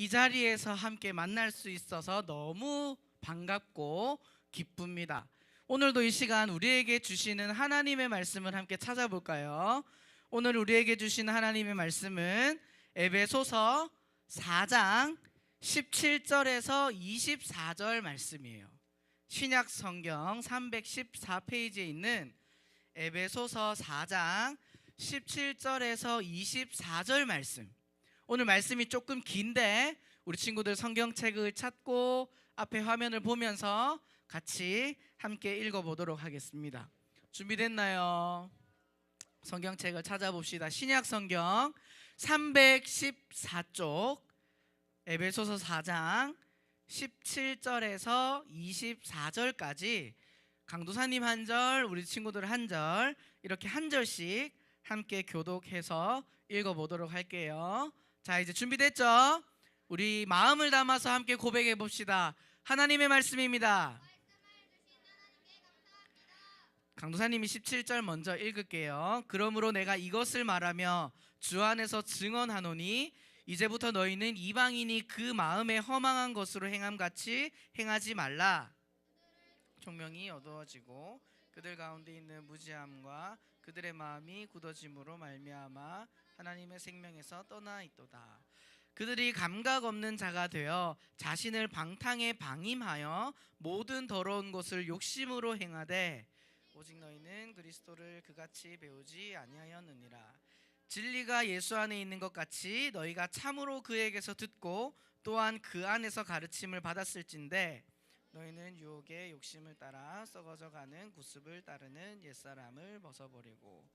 이 자리에서 함께 만날 수 있어서 너무 반갑고 기쁩니다. 오늘도 이 시간 우리에게 주시는 하나님의 말씀을 함께 찾아볼까요? 오늘 우리에게 주시는 하나님의 말씀은 에베소서 4장 17절에서 24절 말씀이에요. 신약 성경 314페이지에 있는 에베소서 4장 17절에서 24절 말씀. 오늘 말씀이 조금 긴데 우리 친구들 성경책을 찾고 앞에 화면을 보면서 같이 함께 읽어보도록 하겠습니다. 준비됐나요? 성경책을 찾아봅시다. 신약 성경 314쪽 에베소서 4장 17절에서 24절까지 강도사님 한 절, 우리 친구들 한 절, 이렇게 한 절씩 함께 교독해서 읽어보도록 할게요. 자, 이제 준비됐죠? 우리 마음을 담아서 함께 고백해 봅시다. 하나님의 말씀입니다. 강도사님이 17절 먼저 읽을게요. 그러므로 내가 이것을 말하며 주 안에서 증언하노니 이제부터 너희는 이방인이 그 마음에 허망한 것으로 행함같이 행하지 말라. 총명이 어두워지고 그들 가운데 있는 무지함과 그들의 마음이 굳어짐으로 말미암아 하나님의 생명에서 떠나 있도다. 그들이 감각 없는 자가 되어 자신을 방탕에 방임하여 모든 더러운 것을 욕심으로 행하되 오직 너희는 그리스도를 그같이 배우지 아니하였느니라. 진리가 예수 안에 있는 것 같이 너희가 참으로 그에게서 듣고 또한 그 안에서 가르침을 받았을진데 너희는 유혹의 욕심을 따라 썩어져가는 구습을 따르는 옛사람을 벗어버리고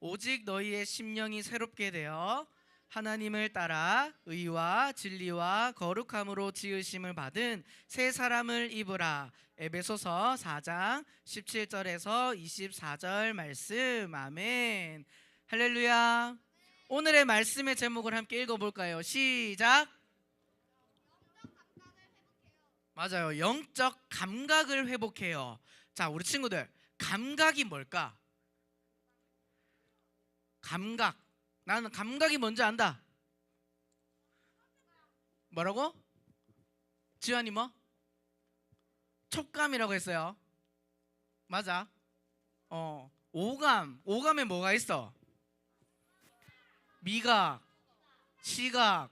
오직 너희의 심령이 새롭게 되어 하나님을 따라 의와 진리와 거룩함으로 지으심을 받은 새 사람을 입으라. 에베소서 4장 17절에서 24절 말씀. 아멘. 할렐루야. 오늘의 말씀의 제목을 함께 읽어볼까요? 시작. 맞아요. 영적 감각을 회복해요. 자, 우리 친구들, 감각이 뭘까? 감각. 나는 감각이 뭔지 안다. 뭐라고? 지환이 뭐? 촉감이라고 했어요. 맞아. 오감. 오감에 뭐가 있어? 미각, 시각,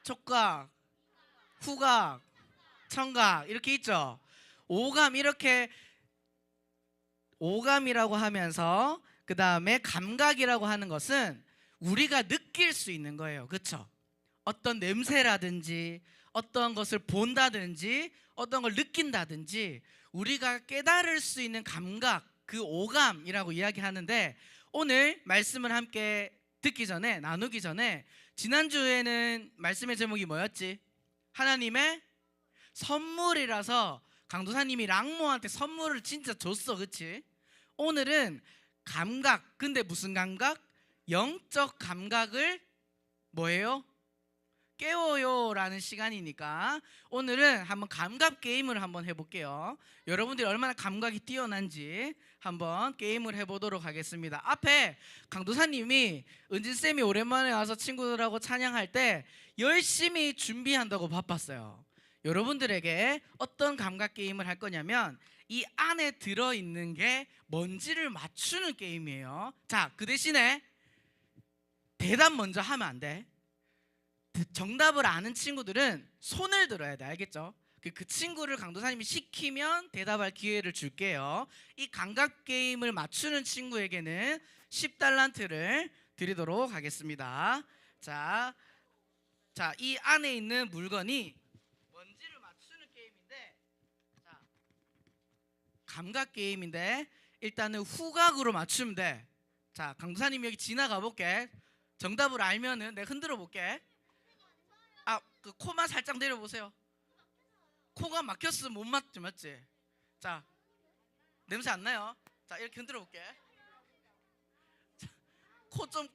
촉각, 후각, 청각 이렇게 있죠. 오감, 이렇게 오감이라고 하면서 그 다음에 감각이라고 하는 것은 우리가 느낄 수 있는 거예요. 그렇죠? 어떤 냄새라든지 어떤 것을 본다든지 어떤 걸 느낀다든지 우리가 깨달을 수 있는 감각, 그 오감이라고 이야기하는데, 오늘 말씀을 함께 듣기 전에, 나누기 전에, 지난주에는 말씀의 제목이 뭐였지? 하나님의 선물이라서 강도사님이 랑모한테 선물을 진짜 줬어. 그치? 오늘은 감각. 근데 무슨 감각? 영적 감각을 뭐예요? 깨워요 라는 시간이니까 오늘은 한번 감각 게임을 한번 해볼게요. 여러분들이 얼마나 감각이 뛰어난지 한번 게임을 해보도록 하겠습니다. 앞에 강도사님이 은진쌤이 오랜만에 와서 친구들하고 찬양할 때 열심히 준비한다고 바빴어요. 여러분들에게 어떤 감각 게임을 할 거냐면 이 안에 들어있는 게 뭔지를 맞추는 게임이에요. 자, 그 대신에 대답 먼저 하면 안 돼. 정답을 아는 친구들은 손을 들어야 돼. 알겠죠? 그 친구를 강도사님이 시키면 대답할 기회를 줄게요. 이 감각 게임을 맞추는 친구에게는 10달란트를 드리도록 하겠습니다. 자, 이 안에 있는 물건이 뭔지를 맞추는 게임인데, 자, 감각 게임인데 일단은 후각으로 맞추면 돼. 자, 강도사님 여기 지나가 볼게. 정답을 알면은 내가 흔들어 볼게. 그 코만 살짝 내려보세요. 코가 막혔으면 못 맞지, 맞지? 자, 냄새 안 나요? 자, 이렇게 흔들어 볼게. 코 좀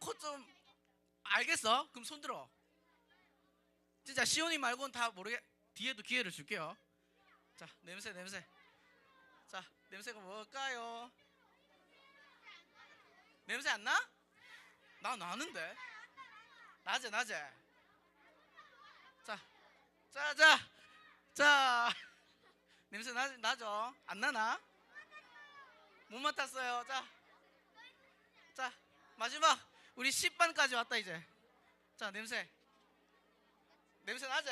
알겠어? 그럼 손 들어. 진짜 시온이 말고는 다 모르게. 뒤에도 기회를 줄게요. 자, 냄새. 자, 냄새가 뭘까요? 냄새 안 나? 나 나는데. 낮에. 자, 자. 냄새 나죠? 안 나나? 못 맡았어요. 자, 마지막 우리 10반까지 왔다 이제. 자, 냄새 나지?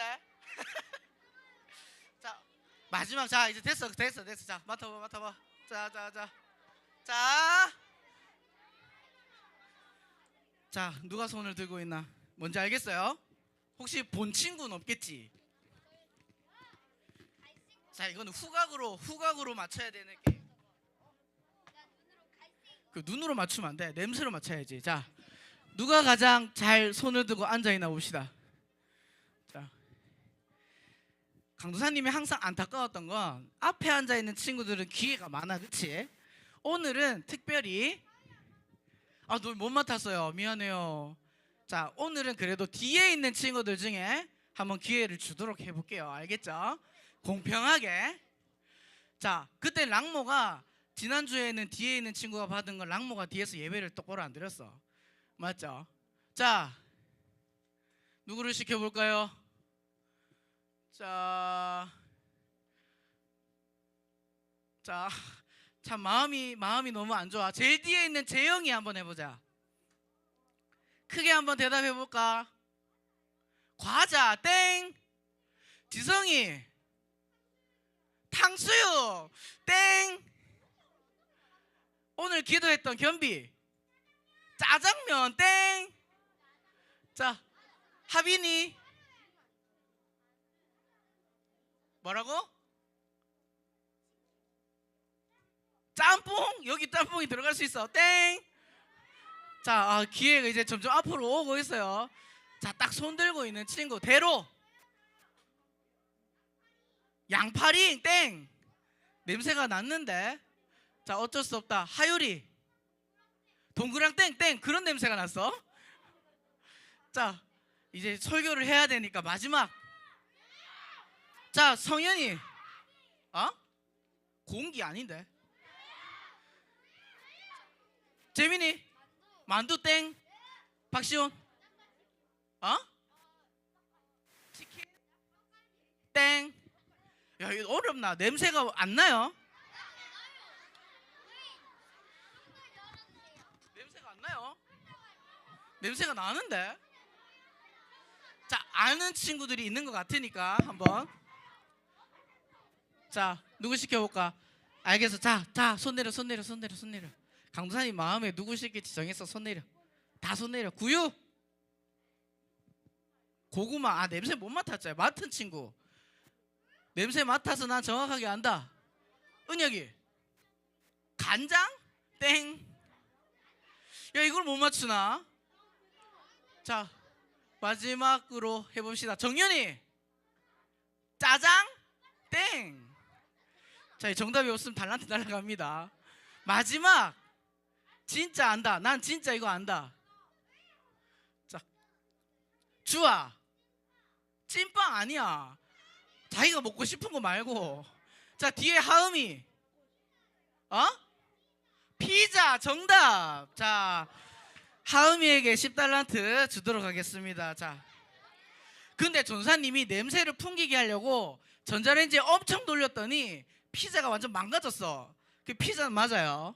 자, 마지막. 자, 이제 됐어. 자, 맡아봐. 자, 누가 손을 들고 있나? 뭔지 알겠어요? 혹시 본 친구는 없겠지? 자, 이거는 후각으로 맞춰야 되는 게임. 그 눈으로 맞추면 안 돼. 냄새로 맞춰야지. 자, 누가 가장 잘 손을 들고 앉아 있나 봅시다. 자, 강도사님이 항상 안타까웠던 건 앞에 앉아 있는 친구들은 기회가 많아, 그치? 오늘은 특별히 너 못 맡았어요. 미안해요. 자, 오늘은 그래도 뒤에 있는 친구들 중에 한번 기회를 주도록 해볼게요. 알겠죠? 공평하게. 자, 그때 랑모가 지난주에는 뒤에 있는 친구가 받은 걸 랑모가 뒤에서 예배를 똑바로 안 드렸어. 맞죠? 자, 누구를 시켜볼까요? 자, 참 마음이 너무 안 좋아. 제일 뒤에 있는 재영이 한번 해보자. 크게 한번 대답해볼까? 과자 땡. 지성이 탕수육 땡. 오늘 기도했던 겸비 짜장면 땡. 자, 하빈이 뭐라고? 짬뽕? 여기 짬뽕이 들어갈 수 있어. 땡. 자, 기회가 이제 점점 앞으로 오고 있어요. 자, 딱 손 들고 있는 친구 대로 양파링 땡. 냄새가 났는데. 자, 어쩔 수 없다. 하유리 동그랑 땡. 그런 냄새가 났어. 자, 이제 설교를 해야 되니까 마지막. 자, 성현이 공기 아닌데. 재민이 만두 땡. 박시온 치킨 땡. 야, 이거 어렵나? 냄새가 안 나요? 냄새가 안 나요? 냄새가 나는데. 자, 아는 친구들이 있는 것 같으니까 한번. 자, 누구 시켜볼까? 알겠어. 자, 손 내려. 강도사님 마음에 누구 시킬지 정했어. 손 내려. 다 손 내려. 구유 고구마. 냄새 못 맡았잖아요. 맡은 친구 냄새 맡아서 난 정확하게 안다. 은혁이 간장 땡. 야, 이걸 못 맞추나? 자, 마지막으로 해봅시다. 정윤이 짜장 땡. 자, 정답이 없으면 달란트 날아갑니다. 마지막 진짜 안다. 난 진짜 이거 안다. 자, 주아 찐빵 아니야. 자기가 먹고 싶은 거 말고. 자, 뒤에 하음이 피자 정답. 자, 하음이에게 10달란트 주도록 하겠습니다. 자, 근데 전사님이 냄새를 풍기게 하려고 전자레인지에 엄청 돌렸더니 피자가 완전 망가졌어. 그 피자는 맞아요.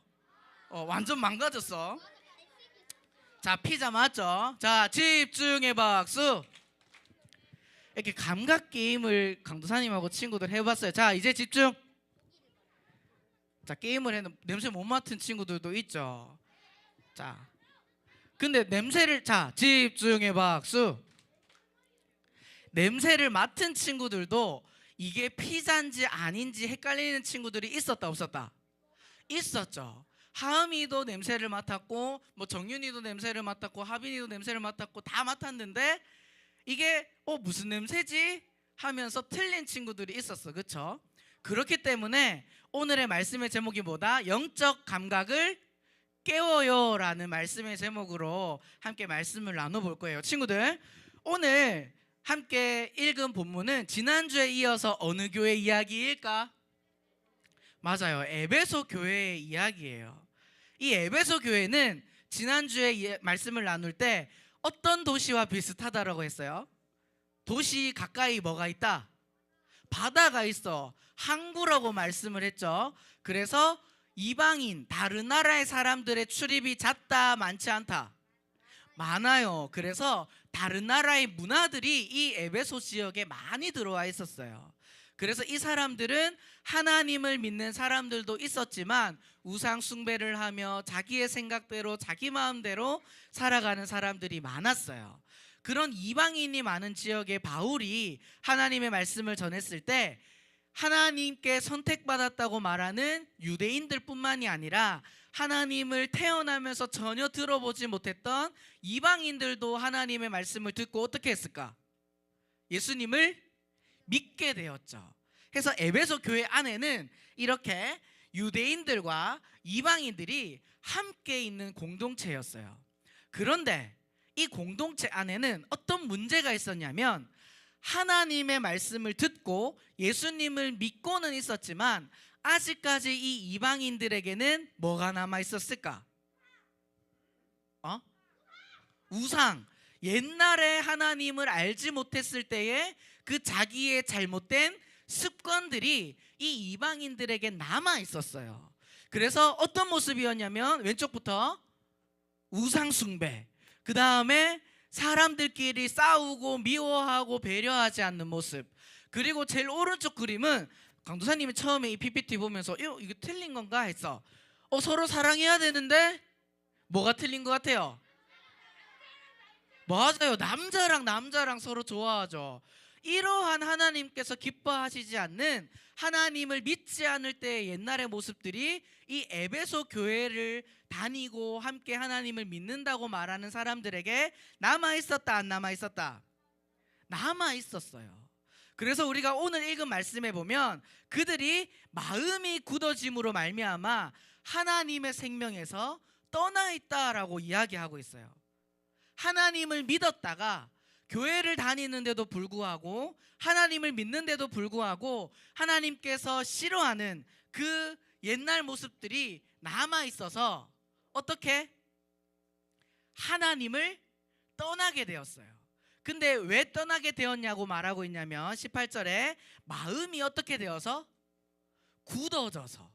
완전 망가졌어. 자, 피자 맞죠? 자, 집중해 박수. 이렇게 감각 게임을 강도사님하고 친구들 해봤어요. 자, 이제 집중. 자, 게임을 해는 냄새 못 맡은 친구들도 있죠. 자, 근데 냄새를, 자, 집중해 박수. 냄새를 맡은 친구들도 이게 피자인지 아닌지 헷갈리는 친구들이 있었다 없었다? 있었죠. 하음이도 냄새를 맡았고, 뭐 정윤이도 냄새를 맡았고, 하빈이도 냄새를 맡았고, 다 맡았는데 이게 무슨 냄새지? 하면서 틀린 친구들이 있었어. 그쵸? 그렇기 때문에 오늘의 말씀의 제목이 뭐다? 영적 감각을 깨워요 라는 말씀의 제목으로 함께 말씀을 나눠볼 거예요. 친구들, 오늘 함께 읽은 본문은 지난주에 이어서 어느 교회 이야기일까? 맞아요. 에베소 교회의 이야기예요. 이 에베소 교회는 지난주에 말씀을 나눌 때 어떤 도시와 비슷하다라고 했어요? 도시 가까이 뭐가 있다? 바다가 있어. 항구라고 말씀을 했죠. 그래서 이방인 다른 나라의 사람들의 출입이 잦다 많지 않다? 많아요. 그래서 다른 나라의 문화들이 이 에베소 지역에 많이 들어와 있었어요. 그래서 이 사람들은 하나님을 믿는 사람들도 있었지만 우상 숭배를 하며 자기의 생각대로 자기 마음대로 살아가는 사람들이 많았어요. 그런 이방인이 많은 지역에 바울이 하나님의 말씀을 전했을 때 하나님께 선택받았다고 말하는 유대인들 뿐만이 아니라 하나님을 태어나면서 전혀 들어보지 못했던 이방인들도 하나님의 말씀을 듣고 어떻게 했을까? 예수님을 믿게 되었죠. 그래서 에베소 교회 안에는 이렇게 유대인들과 이방인들이 함께 있는 공동체였어요. 그런데 이 공동체 안에는 어떤 문제가 있었냐면 하나님의 말씀을 듣고 예수님을 믿고는 있었지만 아직까지 이 이방인들에게는 뭐가 남아 있었을까? 우상. 옛날에 하나님을 알지 못했을 때에 그 자기의 잘못된 습관들이 이 이방인들에게 남아 있었어요. 그래서 어떤 모습이었냐면 왼쪽부터 우상 숭배, 그 다음에 사람들끼리 싸우고 미워하고 배려하지 않는 모습, 그리고 제일 오른쪽 그림은 강도사님이 처음에 이 PPT 보면서 이거 틀린 건가 했어. 서로 사랑해야 되는데 뭐가 틀린 것 같아요? 맞아요. 남자랑 서로 좋아하죠. 이러한 하나님께서 기뻐하시지 않는, 하나님을 믿지 않을 때의 옛날의 모습들이 이 에베소 교회를 다니고 함께 하나님을 믿는다고 말하는 사람들에게 남아있었다 안 남아있었다? 남아있었어요. 그래서 우리가 오늘 읽은 말씀에 보면 그들이 마음이 굳어짐으로 말미암아 하나님의 생명에서 떠나 있다라고 이야기하고 있어요. 하나님을 믿었다가 교회를 다니는데도 불구하고 하나님을 믿는데도 불구하고 하나님께서 싫어하는 그 옛날 모습들이 남아 있어서 어떻게? 하나님을 떠나게 되었어요. 근데 왜 떠나게 되었냐고 말하고 있냐면 18절에 마음이 어떻게 되어서? 굳어져서,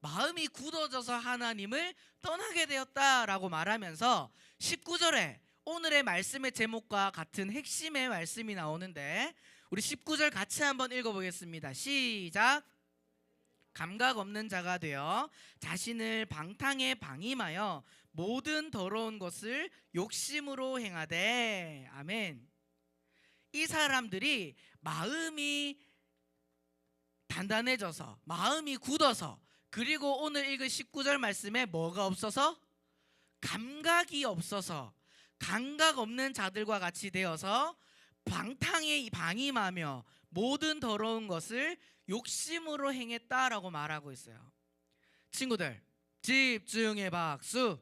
마음이 굳어져서 하나님을 떠나게 되었다라고 말하면서 19절에 오늘의 말씀의 제목과 같은 핵심의 말씀이 나오는데 우리 19절 같이 한번 읽어보겠습니다. 시작. 감각 없는 자가 되어 자신을 방탕에 방임하여 모든 더러운 것을 욕심으로 행하되. 아멘. 이 사람들이 마음이 단단해져서, 마음이 굳어서, 그리고 오늘 읽은 19절 말씀에 뭐가 없어서? 감각이 없어서, 감각 없는 자들과 같이 되어서 방탕에 방임하며 모든 더러운 것을 욕심으로 행했다라고 말하고 있어요. 친구들 집중해 박수.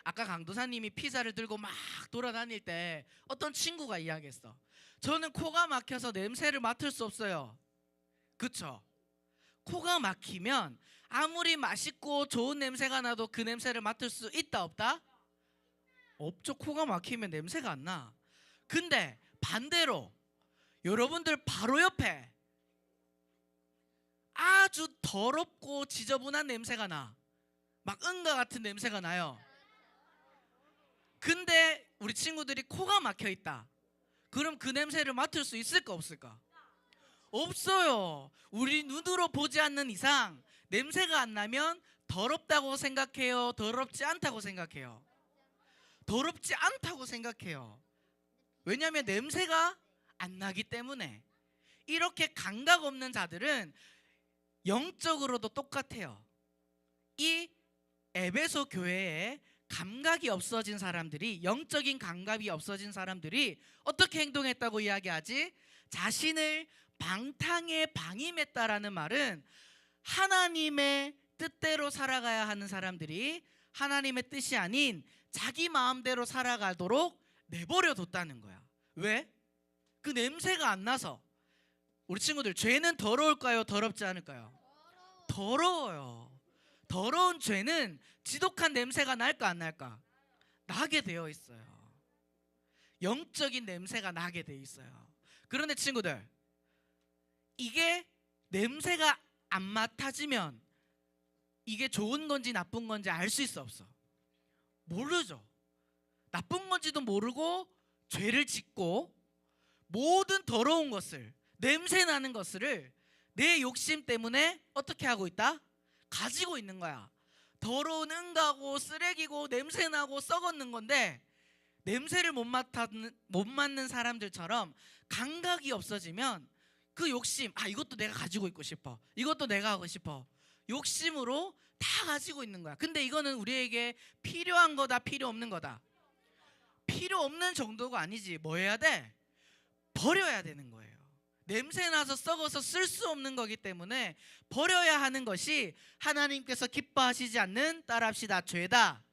아까 강도사님이 피자를 들고 막 돌아다닐 때 어떤 친구가 이야기했어. 저는 코가 막혀서 냄새를 맡을 수 없어요. 그쵸? 코가 막히면 아무리 맛있고 좋은 냄새가 나도 그 냄새를 맡을 수 있다 없다? 없죠. 코가 막히면 냄새가 안 나. 근데 반대로 여러분들 바로 옆에 아주 더럽고 지저분한 냄새가 나. 막 응가 같은 냄새가 나요. 근데 우리 친구들이 코가 막혀 있다. 그럼 그 냄새를 맡을 수 있을까 없을까? 없어요. 우리 눈으로 보지 않는 이상 냄새가 안 나면 더럽다고 생각해요? 더럽지 않다고 생각해요? 더럽지 않다고 생각해요. 왜냐하면 냄새가 안 나기 때문에. 이렇게 감각 없는 자들은 영적으로도 똑같아요. 이 에베소 교회에 감각이 없어진 사람들이, 영적인 감각이 없어진 사람들이 어떻게 행동했다고 이야기하지? 자신을 방탕에 방임했다라는 말은 하나님의 뜻대로 살아가야 하는 사람들이 하나님의 뜻이 아닌 자기 마음대로 살아가도록 내버려 뒀다는 거야. 왜? 그 냄새가 안 나서. 우리 친구들, 죄는 더러울까요? 더럽지 않을까요? 더러워요. 더러운 죄는 지독한 냄새가 날까 안 날까? 나게 되어 있어요. 영적인 냄새가 나게 돼 있어요. 그런데 친구들, 이게 냄새가 안 맡아지면 이게 좋은 건지 나쁜 건지 알 수 있어 없어? 모르죠. 나쁜 건지도 모르고 죄를 짓고 모든 더러운 것을, 냄새 나는 것을 내 욕심 때문에 어떻게 하고 있다? 가지고 있는 거야. 더러운 응가고 쓰레기고 냄새나고 썩었는 건데, 냄새를 못 맡는 사람들처럼 감각이 없어지면 그 욕심, 이것도 내가 가지고 있고 싶어, 이것도 내가 하고 싶어, 욕심으로 다 가지고 있는 거야. 근데 이거는 우리에게 필요한 거다, 필요 없는 거다? 필요 없는 정도가 아니지. 뭐 해야 돼? 버려야 되는 거예요. 냄새 나서 썩어서 쓸 수 없는 거기 때문에 버려야 하는 것이 하나님께서 기뻐하시지 않는, 따라합시다, 죄다.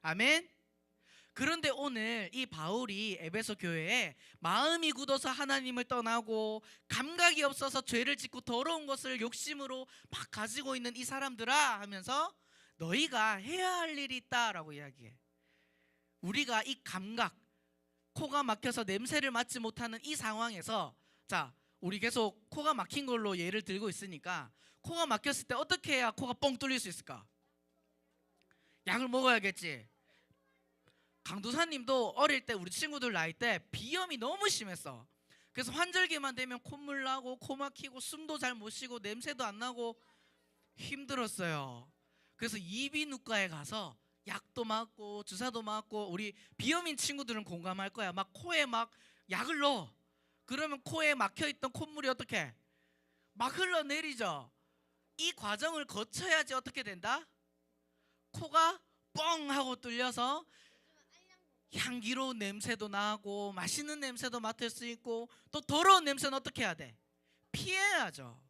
아멘. 그런데 오늘 이 바울이 에베소 교회에 마음이 굳어서 하나님을 떠나고 감각이 없어서 죄를 짓고 더러운 것을 욕심으로 막 가지고 있는 이 사람들아 하면서 너희가 해야 할 일이 있다라고 이야기해. 우리가 이 감각, 코가 막혀서 냄새를 맡지 못하는 이 상황에서, 자, 우리 계속 코가 막힌 걸로 예를 들고 있으니까 코가 막혔을 때 어떻게 해야 코가 뻥 뚫릴 수 있을까? 약을 먹어야겠지. 강도사님도 어릴 때, 우리 친구들 나이 때 비염이 너무 심했어. 그래서 환절기만 되면 콧물 나고 코 막히고 숨도 잘 못 쉬고 냄새도 안 나고 힘들었어요. 그래서 이비인후과에 가서 약도 맞고 주사도 맞고, 우리 비염인 친구들은 공감할 거야. 막 코에 막 약을 넣어. 그러면 코에 막혀있던 콧물이 어떻게? 막 흘러내리죠. 이 과정을 거쳐야지 어떻게 된다? 코가 뻥 하고 뚫려서 향기로운 냄새도 나고 맛있는 냄새도 맡을 수 있고, 또 더러운 냄새는 어떻게 해야 돼? 피해야죠.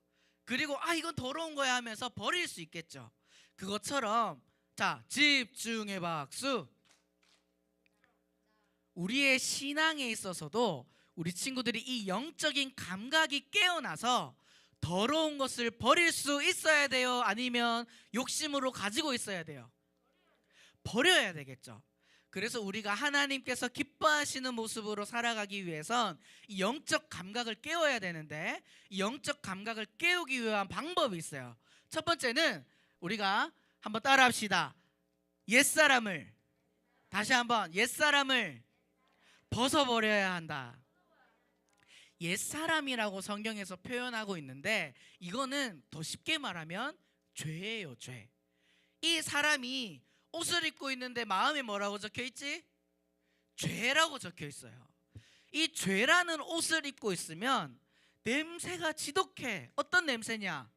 그리고 이건 더러운 거야 하면서 버릴 수 있겠죠. 그것처럼, 자, 집중의 박수. 우리의 신앙에 있어서도 우리 친구들이 이 영적인 감각이 깨어나서 더러운 것을 버릴 수 있어야 돼요? 아니면 욕심으로 가지고 있어야 돼요? 버려야 되겠죠. 그래서 우리가 하나님께서 기뻐하시는 모습으로 살아가기 위해선 이 영적 감각을 깨워야 되는데, 이 영적 감각을 깨우기 위한 방법이 있어요. 첫 번째는 우리가 한번 따라합시다. 옛사람을, 다시 한번, 옛사람을 벗어버려야 한다. 옛사람이라고 성경에서 표현하고 있는데, 이거는 더 쉽게 말하면 죄예요, 죄. 이 사람이 옷을 입고 있는데 마음에 뭐라고 적혀 있지? 죄라고 적혀 있어요. 이 죄라는 옷을 입고 있으면 냄새가 지독해. 어떤 냄새냐?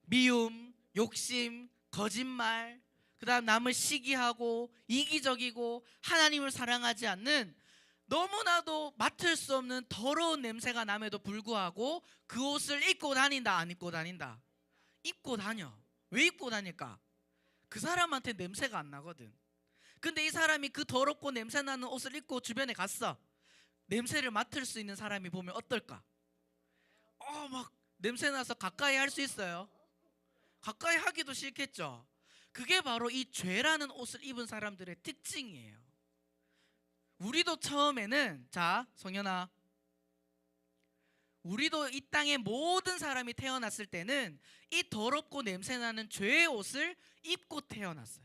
미움, 욕심, 거짓말, 그 다음 남을 시기하고 이기적이고 하나님을 사랑하지 않는, 너무나도 맡을 수 없는 더러운 냄새가 남에도 불구하고 그 옷을 입고 다닌다, 안 입고 다닌다? 입고 다녀. 왜 입고 다닐까? 그 사람한테 냄새가 안 나거든. 근데 이 사람이 그 더럽고 냄새나는 옷을 입고 주변에 갔어. 냄새를 맡을 수 있는 사람이 보면 어떨까? 막 냄새나서 가까이 할 수 있어요? 가까이 하기도 싫겠죠. 그게 바로 이 죄라는 옷을 입은 사람들의 특징이에요. 우리도 처음에는, 자, 성현아, 우리도 이 땅의 모든 사람이 태어났을 때는 이 더럽고 냄새나는 죄의 옷을 입고 태어났어요.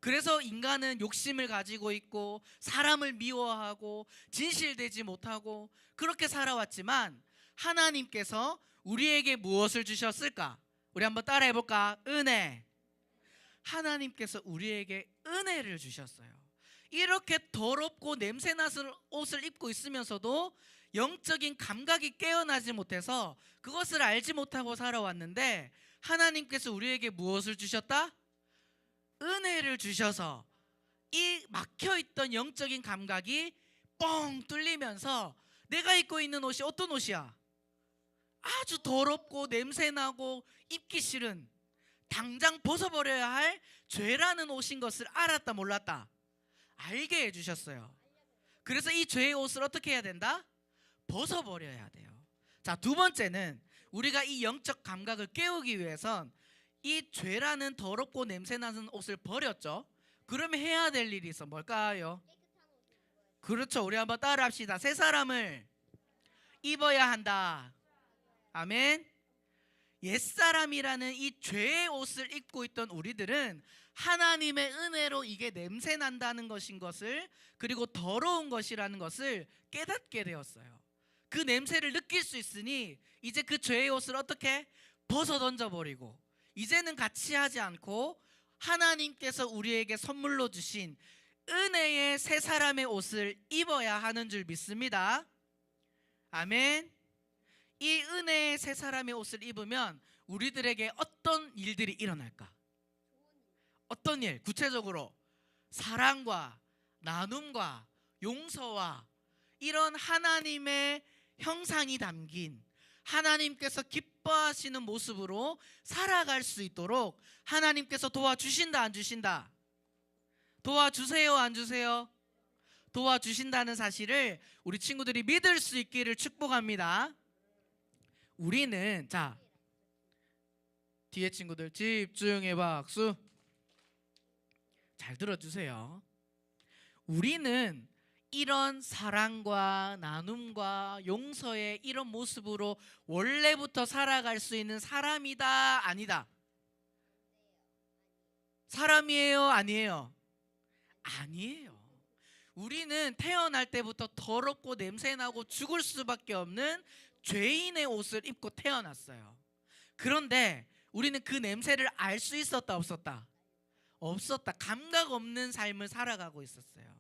그래서 인간은 욕심을 가지고 있고 사람을 미워하고 진실되지 못하고 그렇게 살아왔지만, 하나님께서 우리에게 무엇을 주셨을까? 우리 한번 따라해 볼까? 은혜. 하나님께서 우리에게 은혜를 주셨어요. 이렇게 더럽고 냄새나는 옷을 입고 있으면서도 영적인 감각이 깨어나지 못해서 그것을 알지 못하고 살아왔는데, 하나님께서 우리에게 무엇을 주셨다? 은혜를 주셔서 이 막혀있던 영적인 감각이 뻥 뚫리면서 내가 입고 있는 옷이 어떤 옷이야? 아주 더럽고 냄새나고 입기 싫은, 당장 벗어버려야 할 죄라는 옷인 것을 알았다, 몰랐다? 알게 해주셨어요. 그래서 이 죄의 옷을 어떻게 해야 된다? 벗어버려야 돼요. 자, 두 번째는 우리가 이 영적 감각을 깨우기 위해선 이 죄라는 더럽고 냄새나는 옷을 버렸죠. 그러면 해야 될 일이 있어. 뭘까요? 그렇죠. 우리 한번 따라 합시다. 새 사람을 입어야 한다. 아멘. 옛사람이라는 이 죄의 옷을 입고 있던 우리들은 하나님의 은혜로 이게 냄새 난다는 것을, 그리고 더러운 것이라는 것을 깨닫게 되었어요. 그 냄새를 느낄 수 있으니 이제 그 죄의 옷을 어떻게 벗어 던져버리고, 이제는 같이 하지 않고 하나님께서 우리에게 선물로 주신 은혜의 새 사람의 옷을 입어야 하는 줄 믿습니다. 아멘. 이 은혜의 새 사람의 옷을 입으면 우리들에게 어떤 일들이 일어날까? 어떤 일? 구체적으로 사랑과 나눔과 용서와 이런 하나님의 형상이 담긴, 하나님께서 기뻐하시는 모습으로 살아갈 수 있도록 하나님께서 도와주신다, 안 주신다? 도와주세요, 안 주세요? 도와주신다는 사실을 우리 친구들이 믿을 수 있기를 축복합니다. 우리는, 자, 뒤에 친구들 집중해 박수. 잘 들어주세요. 우리는 이런 사랑과 나눔과 용서의 이런 모습으로 원래부터 살아갈 수 있는 사람이다, 아니다? 사람이에요, 아니에요? 아니에요. 우리는 태어날 때부터 더럽고 냄새나고 죽을 수밖에 없는 죄인의 옷을 입고 태어났어요. 그런데 우리는 그 냄새를 알 수 있었다, 없었다? 없었다. 감각 없는 삶을 살아가고 있었어요.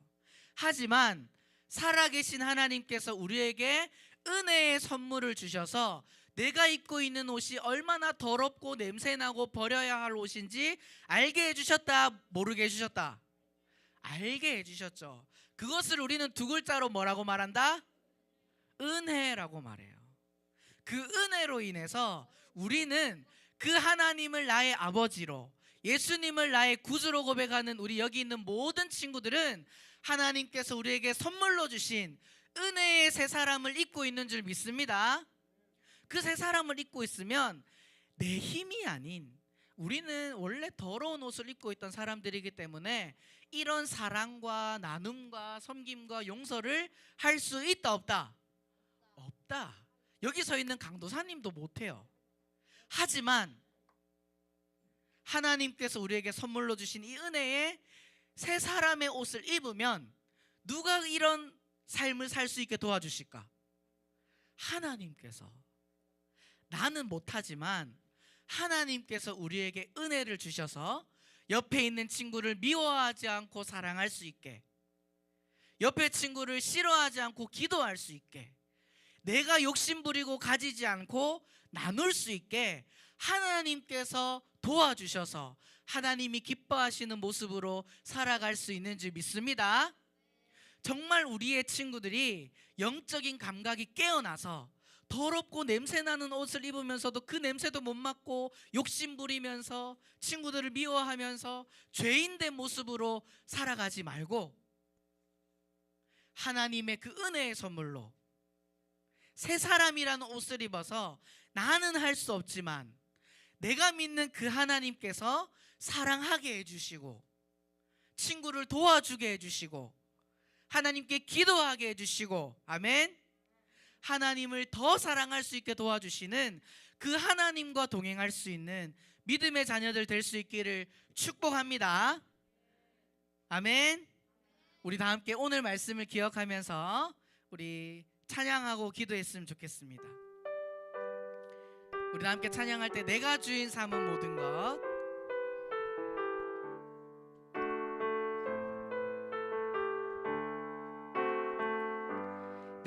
하지만 살아계신 하나님께서 우리에게 은혜의 선물을 주셔서 내가 입고 있는 옷이 얼마나 더럽고 냄새나고 버려야 할 옷인지 알게 해주셨다, 모르게 해주셨다? 알게 해주셨죠. 그것을 우리는 두 글자로 뭐라고 말한다? 은혜라고 말해요. 그 은혜로 인해서 우리는 그 하나님을 나의 아버지로, 예수님을 나의 구주로 고백하는 우리 여기 있는 모든 친구들은 하나님께서 우리에게 선물로 주신 은혜의 새 사람을 입고 있는 줄 믿습니다. 그 새 사람을 입고 있으면 내 힘이 아닌, 우리는 원래 더러운 옷을 입고 있던 사람들이기 때문에 이런 사랑과 나눔과 섬김과 용서를 할 수 있다, 없다? 없다. 여기 서 있는 강도사님도 못해요. 하지만 하나님께서 우리에게 선물로 주신 이 은혜의 새 사람의 옷을 입으면 누가 이런 삶을 살 수 있게 도와주실까? 하나님께서. 나는 못하지만 하나님께서 우리에게 은혜를 주셔서 옆에 있는 친구를 미워하지 않고 사랑할 수 있게, 옆에 친구를 싫어하지 않고 기도할 수 있게, 내가 욕심부리고 가지지 않고 나눌 수 있게 하나님께서 도와주셔서 하나님이 기뻐하시는 모습으로 살아갈 수 있는 줄 믿습니다. 정말 우리의 친구들이 영적인 감각이 깨어나서 더럽고 냄새나는 옷을 입으면서도 그 냄새도 못 맡고 욕심부리면서 친구들을 미워하면서 죄인된 모습으로 살아가지 말고 하나님의 그 은혜의 선물로 새 사람이라는 옷을 입어서 나는 할 수 없지만 내가 믿는 그 하나님께서 사랑하게 해주시고 친구를 도와주게 해주시고 하나님께 기도하게 해주시고, 아멘, 하나님을 더 사랑할 수 있게 도와주시는 그 하나님과 동행할 수 있는 믿음의 자녀들 될 수 있기를 축복합니다. 아멘. 우리 다 함께 오늘 말씀을 기억하면서 우리 찬양하고 기도했으면 좋겠습니다. 우리 다 함께 찬양할 때 내가 주인 삼은 모든 것